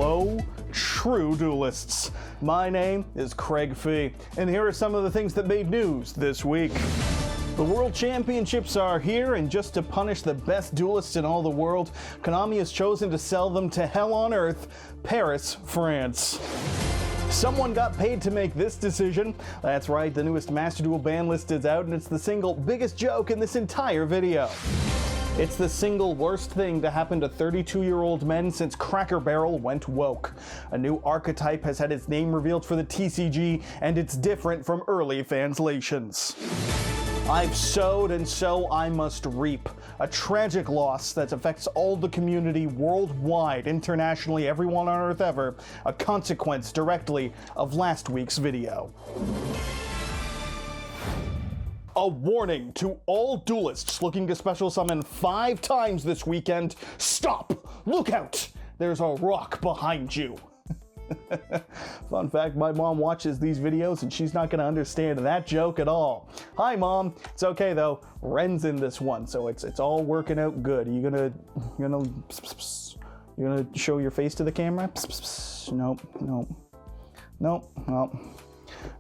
Hello, true duelists. My name is Craig Fee, and here are some of the things that made news this week. The World Championships are here, and just to punish the best duelists in all the world, Konami has chosen to sell them to hell on earth, Paris, France. Someone got paid to make this decision. That's right, the newest Master Duel ban list is out, and it's the single biggest joke in this entire video. It's the single worst thing to happen to 32-year-old men since Cracker Barrel went woke. A new archetype has had its name revealed for the TCG, and it's different from early translations. I've sowed and so I must reap. A tragic loss that affects all the community worldwide, internationally, everyone on Earth ever. A consequence directly of last week's video. A warning to all duelists looking to special summon 5 times this weekend. Stop! Look out! There's a rock behind you. Fun fact, my mom watches these videos and she's not going to understand that joke at all. Hi Mom, it's okay though, Ren's in this one, so it's all working out good. Are you gonna show your face to the camera? Nope. Well,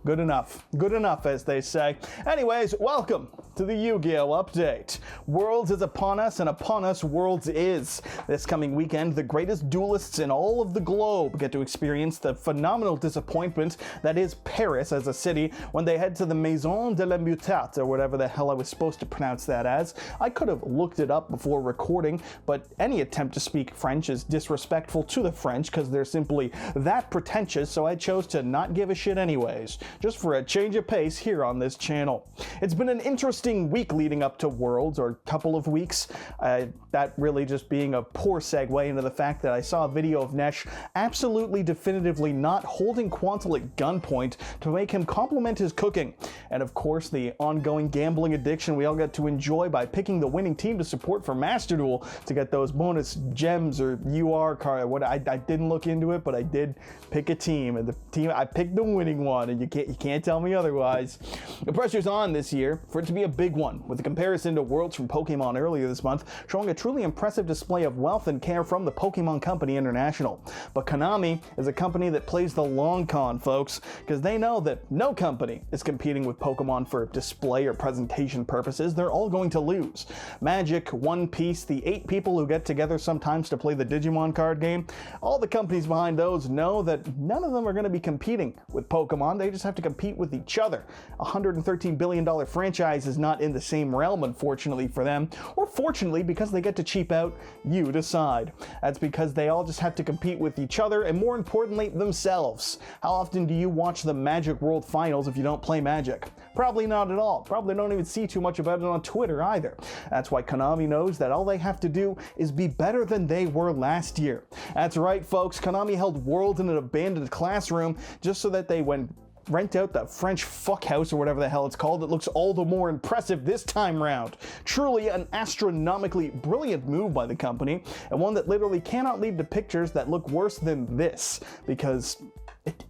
good enough as they say. Anyways, welcome to the Yu-Gi-Oh! Update. Worlds is upon us, and upon us Worlds is. This coming weekend, the greatest duelists in all of the globe get to experience the phenomenal disappointment that is Paris as a city when they head to the Maison de la Mutate, or whatever the hell I was supposed to pronounce that as. I could have looked it up before recording, but any attempt to speak French is disrespectful to the French because they're simply that pretentious, so I chose to not give a shit anyways, just for a change of pace here on this channel. It's been an interesting week leading up to Worlds, or couple of weeks, that really just being a poor segue into the fact that I saw a video of Nesh absolutely definitively not holding Quantal at gunpoint to make him compliment his cooking, and of course the ongoing gambling addiction we all get to enjoy by picking the winning team to support for Master Duel to get those bonus gems or UR card. I didn't look into it, but I did pick a team, and the team I picked the winning one, and you can't tell me otherwise. The pressure's on this year for it to be a big one, with a comparison to Worlds from Pokemon earlier this month showing a truly impressive display of wealth and care from the Pokemon Company International. But Konami is a company that plays the long con, folks, because they know that no company is competing with Pokemon for display or presentation purposes. They're all going to lose. Magic, One Piece, the 8 people who get together sometimes to play the Digimon card game, all the companies behind those know that none of them are going to be competing with Pokemon. They just have to compete with each other. A $113 billion franchise is not in the same realm, unfortunately for them, or fortunately because they get to cheap out. You decide. That's because they all just have to compete with each other, and more importantly, themselves. How often do you watch the Magic World Finals if you don't play Magic? Probably not at all. Probably don't even see too much about it on Twitter either. That's why Konami knows that all they have to do is be better than they were last year. That's right, folks. Konami held Worlds in an abandoned classroom just so that they went rent out the French fuckhouse or whatever the hell it's called. It looks all the more impressive this time round. Truly an astronomically brilliant move by the company, and one that literally cannot lead to pictures that look worse than this, because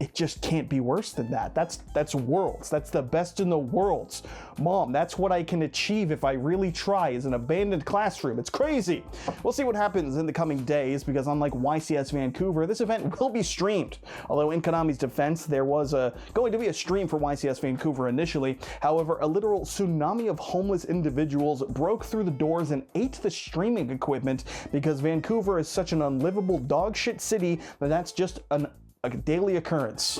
it just can't be worse than that. That's Worlds. That's the best in the worlds. Mom, that's what I can achieve if I really try, is an abandoned classroom. It's crazy. We'll see what happens in the coming days, because unlike YCS Vancouver, this event will be streamed. Although in Konami's defense, there was going to be a stream for YCS Vancouver initially. However, a literal tsunami of homeless individuals broke through the doors and ate the streaming equipment because Vancouver is such an unlivable dogshit city that that's just a daily occurrence.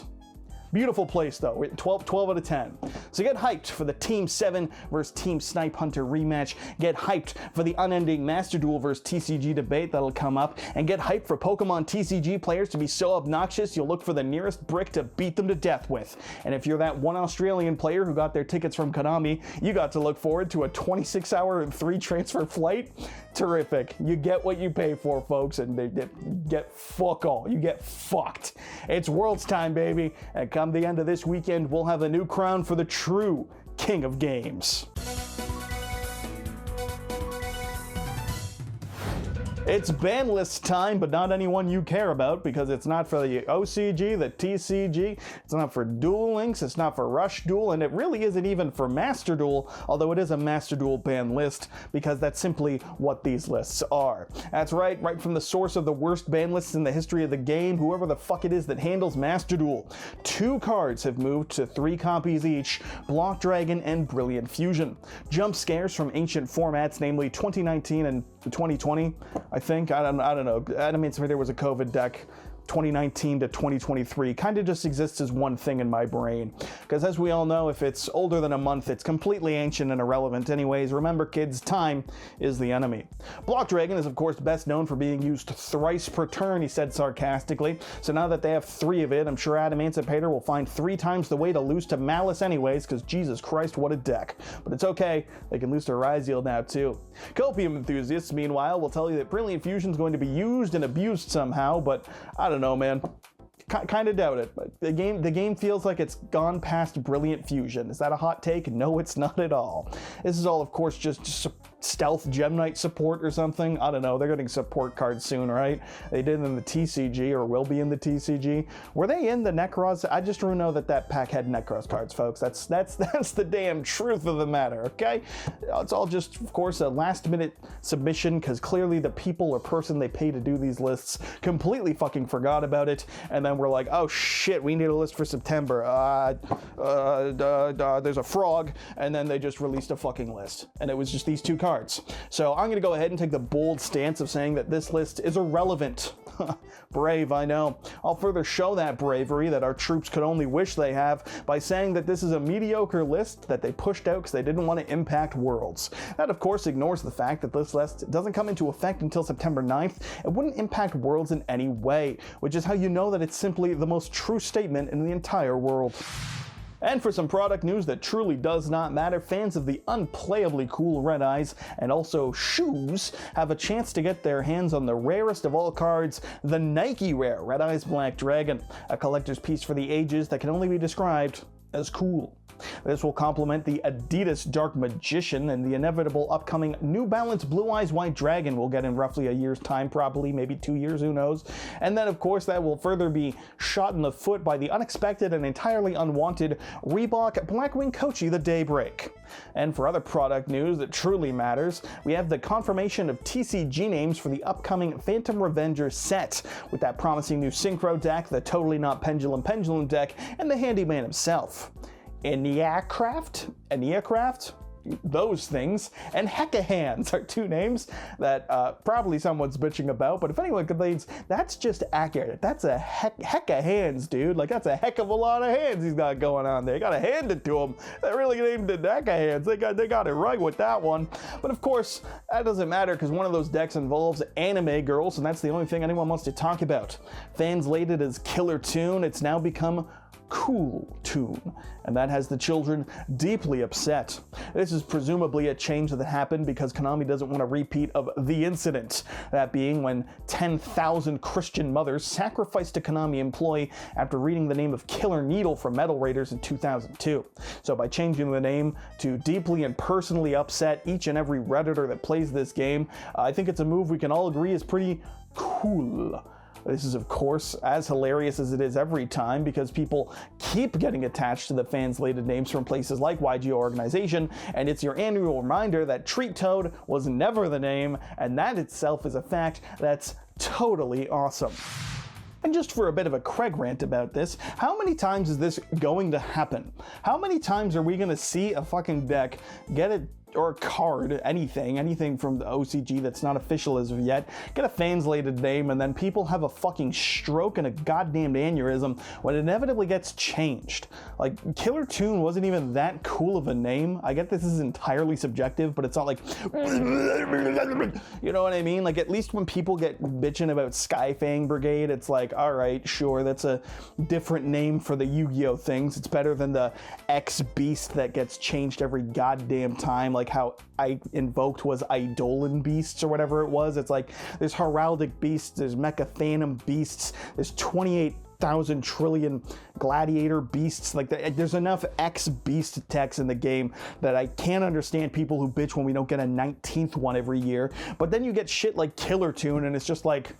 Beautiful place though, 12 out of 10. So get hyped for the Team 7 versus Team Snipe Hunter rematch. Get hyped for the unending Master Duel versus TCG debate that'll come up. And get hyped for Pokemon TCG players to be so obnoxious you'll look for the nearest brick to beat them to death with. And if you're that one Australian player who got their tickets from Konami, you got to look forward to a 26-hour 3 transfer flight. Terrific. You get what you pay for, folks, and they get fuck all. You get fucked. It's Worlds time, baby. And come the end of this weekend, we'll have a new crown for the true King of Games. It's ban list time, but not anyone you care about, because it's not for the OCG, the TCG, it's not for Duel Links, it's not for Rush Duel, and it really isn't even for Master Duel, although it is a Master Duel ban list, because that's simply what these lists are. That's right from the source of the worst ban lists in the history of the game, whoever the fuck it is that handles Master Duel. 2 cards have moved to 3 copies each, Block Dragon and Brilliant Fusion. Jump scares from ancient formats, namely 2019 and 2020, I think. I don't know. I mean, there was a COVID deck. 2019 to 2023 kind of just exists as one thing in my brain, because as we all know, if it's older than a month, it's completely ancient and irrelevant anyways. Remember, kids, time is the enemy. Block Dragon is of course best known for being used thrice per turn, he said sarcastically. So now that they have 3 of it, I'm sure Adamancipator will find 3 times the way to lose to Malice anyways, because Jesus Christ, what a deck. But it's okay, they can lose to Ryziel now too. Copium enthusiasts, meanwhile, will tell you that Brilliant Fusion is going to be used and abused somehow, but I don't know, man. Kind of doubt it. But the game feels like it's gone past Brilliant Fusion. Is that a hot take? No, it's not at all. This is all, of course, just stealth Gem Knight support or something. I don't know. They're getting support cards soon, right? They did in the TCG, or will be in the TCG. Were they in the Necros? I just know that pack had Necros cards, folks. That's the damn truth of the matter, okay? It's all just, of course, a last-minute submission, because clearly the people or person they pay to do these lists completely fucking forgot about it, and then we're like, oh shit, we need a list for September. There's a frog, and then they just released a fucking list, and it was just these 2 cards. So I'm gonna go ahead and take the bold stance of saying that this list is irrelevant. Brave, I know. I'll further show that bravery that our troops could only wish they have by saying that this is a mediocre list that they pushed out because they didn't want to impact Worlds. That, of course, ignores the fact that this list doesn't come into effect until September 9th. It wouldn't impact Worlds in any way, which is how you know that it's simply the most true statement in the entire world. And for some product news that truly does not matter, fans of the unplayably cool Red Eyes and also shoes have a chance to get their hands on the rarest of all cards, the Nike Rare Red Eyes Black Dragon, a collector's piece for the ages that can only be described as cool. This will complement the Adidas Dark Magician and the inevitable upcoming New Balance Blue Eyes White Dragon we'll get in roughly a year's time, probably, maybe 2 years, who knows. And then, of course, that will further be shot in the foot by the unexpected and entirely unwanted Reebok Blackwing Kochi the Daybreak. And for other product news that truly matters, we have the confirmation of TCG names for the upcoming Phantom Revenger set, with that promising new Synchro deck, the Totally Not Pendulum deck, and the Handyman himself. Eniacraft, those things, and Hecka Hands are 2 names that probably someone's bitching about, but if anyone complains, that's just accurate. That's a Hecka Hands, dude. Like, that's a heck of a lot of hands he's got going on there. You gotta hand it to him. They really named it Hecka Hands. They got it right with that one. But of course, that doesn't matter, because one of those decks involves anime girls, and that's the only thing anyone wants to talk about. Fans laid it as Killer Tune. It's now become Cool Tune, and that has the children deeply upset. This is presumably a change that happened because Konami doesn't want a repeat of the incident, that being when 10,000 Christian mothers sacrificed a Konami employee after reading the name of Killer Needle from Metal Raiders in 2002. So by changing the name to deeply and personally upset each and every Redditor that plays this game, I think it's a move we can all agree is pretty cool. This is, of course, as hilarious as it is every time, because people keep getting attached to the translated names from places like YG Organization, and it's your annual reminder that Treat Toad was never the name, and that itself is a fact that's totally awesome. And just for a bit of a Craig rant about this, how many times is this going to happen? How many times are we going to see a fucking deck get it, or a card, anything from the OCG that's not official as of yet, get a translated name, and then people have a fucking stroke and a goddamn aneurysm when it inevitably gets changed? Like, Killer Tune wasn't even that cool of a name. I get this is entirely subjective, but it's not like, you know what I mean? Like, at least when people get bitching about Skyfang Brigade, it's like, alright, sure, that's a different name for the Yu-Gi-Oh things. It's better than the X-Beast that gets changed every goddamn time, like how I invoked was Eidolon Beasts or whatever it was. It's like, there's Heraldic Beasts, there's Mecha Phantom Beasts, there's 28 1,000 trillion gladiator beasts. Like, there's enough X beast text in the game that I can't understand people who bitch when we don't get a 19th one every year. But then you get shit like Killer Tune, and it's just like,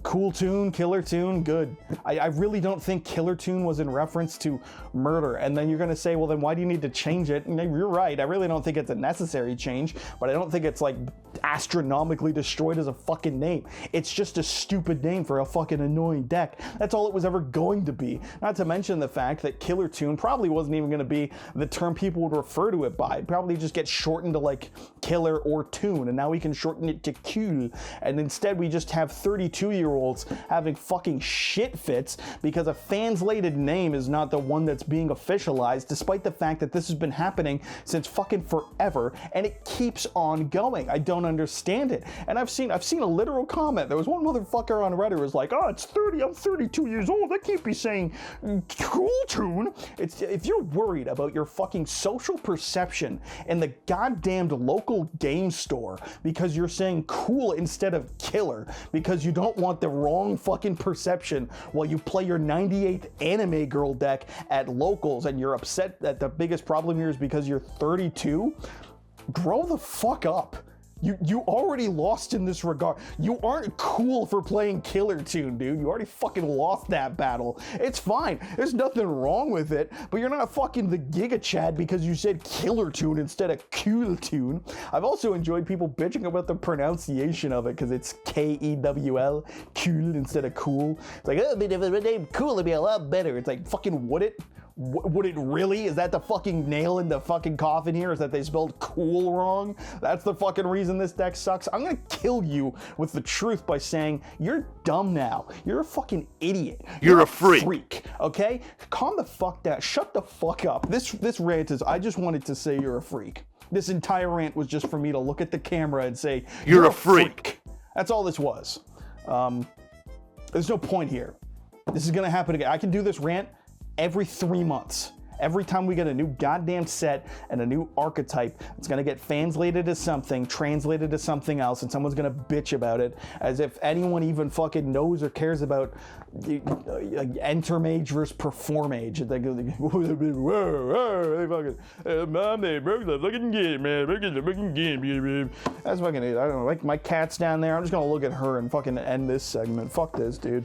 cool tune, killer tune, good. I really don't think killer tune was in reference to murder. And then you're gonna say, well, then why do you need to change it? And you're right, I really don't think it's a necessary change, but I don't think it's like astronomically destroyed as a fucking name. It's just a stupid name for a fucking annoying deck. That's all it was ever going to be. Not to mention the fact that killer tune probably wasn't even gonna be the term people would refer to it by. It'd probably just get shortened to like killer or tune, and now we can shorten it to cool. And instead we just have 32-year-olds having fucking shit fits because a translated name is not the one that's being officialized, despite the fact that this has been happening since fucking forever, and it keeps on going. I don't understand it. And I've seen a literal comment. There was one motherfucker on Reddit who was like, oh, I'm 32 years old, I can't be saying cool tune. If you're worried about your fucking social perception in the goddamned local game store because you're saying cool instead of killer, because you don't want the wrong fucking perception while you play your 98th anime girl deck at locals, and you're upset that the biggest problem here is because you're 32, grow the fuck up. You already lost in this regard. You aren't cool for playing Killer Tune, dude. You already fucking lost that battle. It's fine. There's nothing wrong with it, but you're not fucking the Giga Chad because you said Killer Tune instead of Cool Tune. I've also enjoyed people bitching about the pronunciation of it because it's K-E-W-L, cool instead of cool. It's like, oh, but if it was named cool, it'd be a lot better. It's like, fucking would it? Would it really? Is that the fucking nail in the fucking coffin here? Is that they spelled cool wrong? That's the fucking reason this deck sucks? I'm gonna kill you with the truth by saying you're dumb now. You're a fucking idiot. You're a freak. Okay? Calm the fuck down. Shut the fuck up. This rant is, I just wanted to say you're a freak. This entire rant was just for me to look at the camera and say, you're a freak. That's all this was. There's no point here. This is gonna happen again. I can do this rant every 3 months. Every time we get a new goddamn set and a new archetype, it's gonna get translated to something else, and someone's gonna bitch about it as if anyone even fucking knows or cares about enter mage versus perform mage. They fucking, Mom, they broke the fucking game, man. Broke the fucking game. That's fucking, I don't know, like my cat's down there. I'm just gonna look at her and fucking end this segment. Fuck this, dude.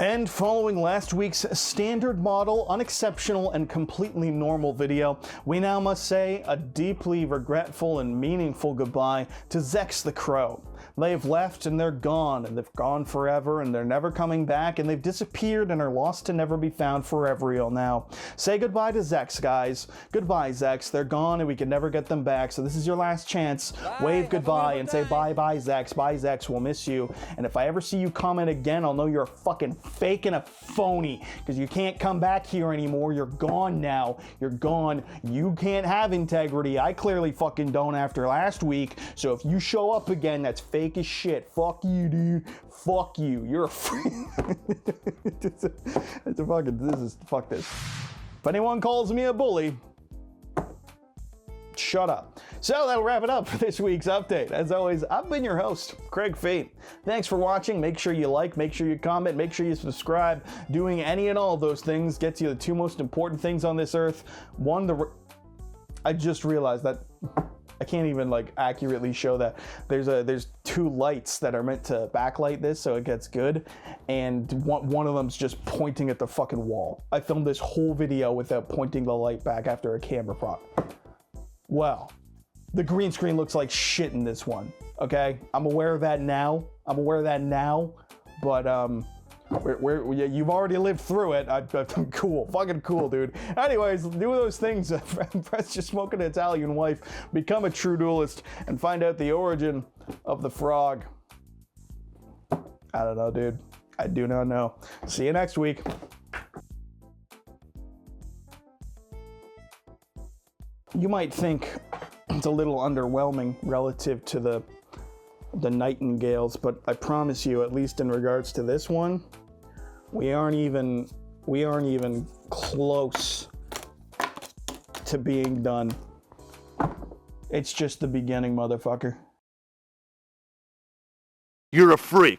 And following last week's standard model, unexceptional, and completely normal video, we now must say a deeply regretful and meaningful goodbye to Zex the Crow. They've left and they're gone, and they've gone forever, and they're never coming back, and they've disappeared and are lost to never be found for real now. Say goodbye to Zex, guys. Goodbye, Zex. They're gone and we can never get them back, so this is your last chance. Bye, wave goodbye and say bye-bye, Zex. Bye, Zex. We'll miss you. And if I ever see you comment again, I'll know you're a fucking fake and a phony, because you can't come back here anymore. You're gone now. You're gone. You can't have integrity. I clearly fucking don't after last week, so if you show up again, that's fake as shit. Fuck you, dude. Fuck you. You're a freak. Fuck this. If anyone calls me a bully, shut up. So that'll wrap it up for this week's update. As always, I've been your host, Craig Fate. Thanks for watching. Make sure you like, make sure you comment, make sure you subscribe. Doing any and all of those things gets you the two most important things on this earth. One, I just realized that I can't even like accurately show that. There's two lights that are meant to backlight this so it gets good, and one of them's just pointing at the fucking wall. I filmed this whole video without pointing the light back after a camera prop. Well, the green screen looks like shit in this one, okay? I'm aware of that now, but you've already lived through it. I'm cool, fucking cool, dude. Anyways, do those things. Impress your smoking Italian wife, become a true duelist, and find out the origin of the frog. I don't know, dude. I do not know. See you next week. You might think it's a little underwhelming relative to the Nightingales, but I promise you, at least in regards to this one, we aren't even close to being done. It's just the beginning, motherfucker. You're a freak.